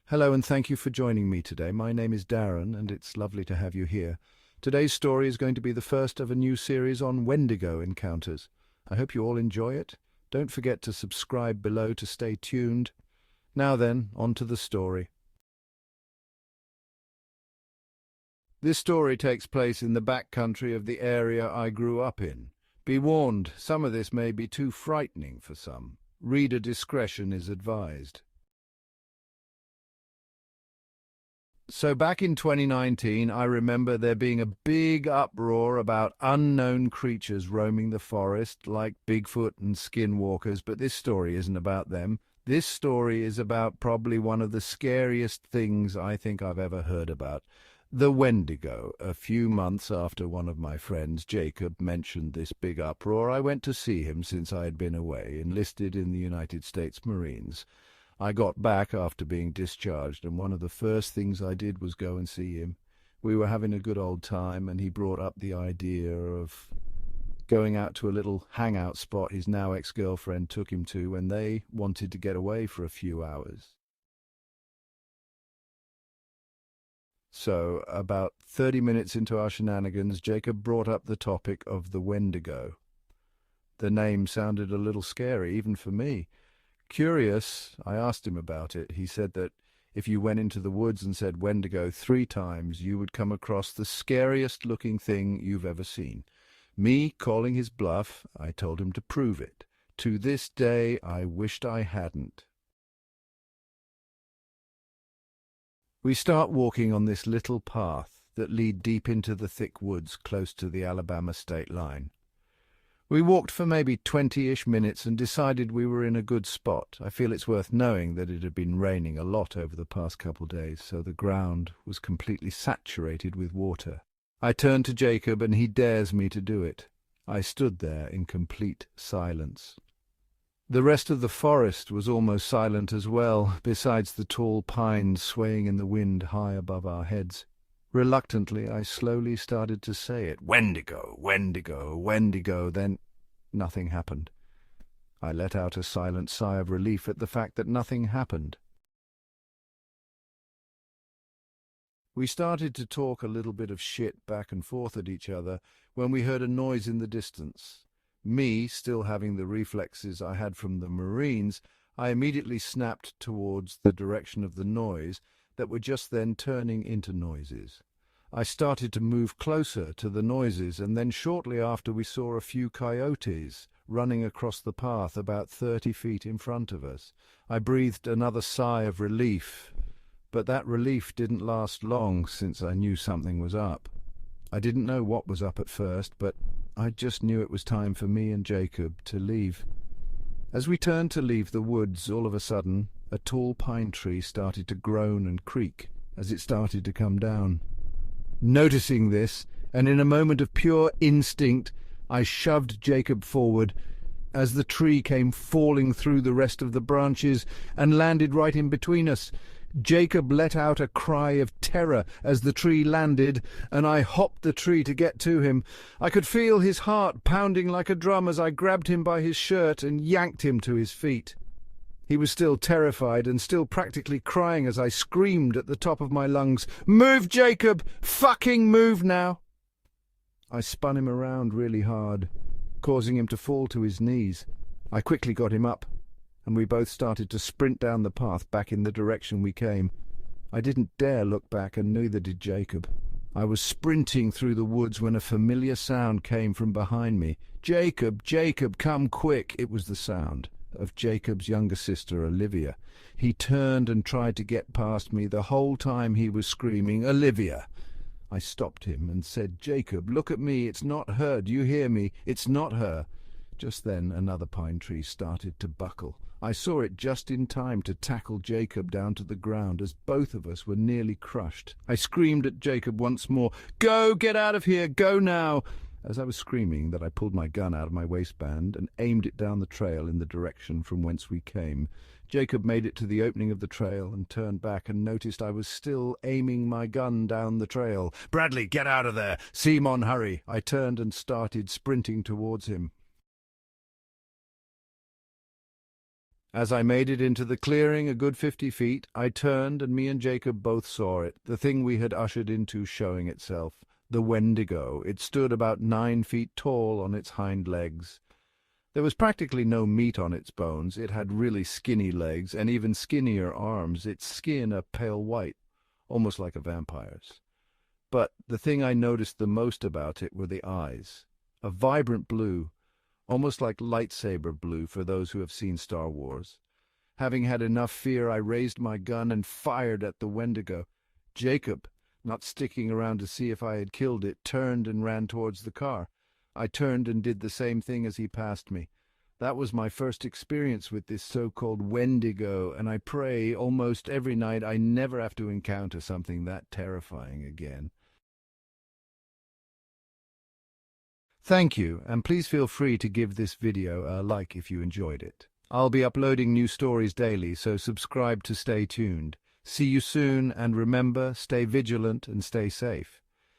Hello and thank you for joining me today. My name is Darren and it's lovely to have you here. Today's story is going to be the first of a new series on Wendigo encounters. I hope you all enjoy it. Don't forget to subscribe below to stay tuned. Now then, on to the story. This story takes place in the backcountry of the area I grew up in. Be warned, some of this may be too frightening for some. Reader discretion is advised. So back in 2019, I remember there being a big uproar about unknown creatures roaming the forest like Bigfoot and skinwalkers, but this story isn't about them. This story is about probably one of the scariest things I think I've ever heard about. The Wendigo. A few months after one of my friends, Jacob, mentioned this big uproar, I went to see him since I had been away, enlisted in the United States Marines. I got back after being discharged, and one of the first things I did was go and see him. We were having a good old time, and he brought up the idea of going out to a little hangout spot his now ex-girlfriend took him to when they wanted to get away for a few hours. So, about 30 minutes into our shenanigans, Jacob brought up the topic of the Wendigo. The name sounded a little scary, even for me. Curious, I asked him about it. He said that if you went into the woods and said Wendigo 3 times, you would come across the scariest-looking thing you've ever seen. Me calling his bluff, I told him to prove it. To this day, I wished I hadn't. We start walking on this little path that lead deep into the thick woods close to the Alabama state line. We walked for maybe 20-ish minutes and decided we were in a good spot. I feel it's worth knowing that it had been raining a lot over the past couple days, so the ground was completely saturated with water. I turned to Jacob and he dares me to do it. I stood there in complete silence. The rest of the forest was almost silent as well, besides the tall pines swaying in the wind high above our heads. Reluctantly, I slowly started to say it. Wendigo, Wendigo, Wendigo. Then nothing happened. I let out a silent sigh of relief at the fact that nothing happened. We started to talk a little bit of shit back and forth at each other when we heard a noise in the distance. Me, still having the reflexes I had from the Marines, I immediately snapped towards the direction of the noise that were just then turning into noises. I started to move closer to the noises, and then shortly after we saw a few coyotes running across the path about 30 feet in front of us. I breathed another sigh of relief, but that relief didn't last long since I knew something was up. I didn't know what was up at first, but I just knew it was time for me and Jacob to leave. As we turned to leave the woods, all of a sudden, a tall pine tree started to groan and creak as it started to come down. Noticing this, and in a moment of pure instinct, I shoved Jacob forward as the tree came falling through the rest of the branches and landed right in between us. Jacob let out a cry of terror as the tree landed, and I hopped the tree to get to him. I could feel his heart pounding like a drum as I grabbed him by his shirt and yanked him to his feet. He was still terrified and still practically crying as I screamed at the top of my lungs, "Move, Jacob! Fucking move now!" I spun him around really hard, causing him to fall to his knees. I quickly got him up, and we both started to sprint down the path back in the direction we came. I didn't dare look back, and neither did Jacob. I was sprinting through the woods when a familiar sound came from behind me. "Jacob, Jacob, come quick!" It was the sound of Jacob's younger sister, Olivia. He turned and tried to get past me. The whole time he was screaming, "Olivia!" I stopped him and said, "Jacob, look at me. It's not her. Do you hear me? It's not her." Just then another pine tree started to buckle. I saw it just in time to tackle Jacob down to the ground as both of us were nearly crushed. I screamed at Jacob once more, "Go! Get out of here! Go now!" As I was screaming that, I pulled my gun out of my waistband and aimed it down the trail in the direction from whence we came. Jacob made it to the opening of the trail and turned back and noticed I was still aiming my gun down the trail. "Bradley, get out of there! Simon, hurry!" I turned and started sprinting towards him. As I made it into the clearing, a good 50 feet, I turned and me and Jacob both saw it, the thing we had ushered into showing itself. The Wendigo. It stood about 9 feet tall on its hind legs. There was practically no meat on its bones. It had really skinny legs and even skinnier arms, its skin a pale white, almost like a vampire's. But the thing I noticed the most about it were the eyes, a vibrant blue, almost like lightsaber blue for those who have seen Star Wars. Having had enough fear, I raised my gun and fired at the Wendigo. Jacob, not sticking around to see if I had killed it, turned and ran towards the car. I turned and did the same thing as he passed me. That was my first experience with this so-called Wendigo, and I pray almost every night I never have to encounter something that terrifying again. Thank you, and please feel free to give this video a like if you enjoyed it. I'll be uploading new stories daily, so subscribe to stay tuned. See you soon, and remember, stay vigilant and stay safe.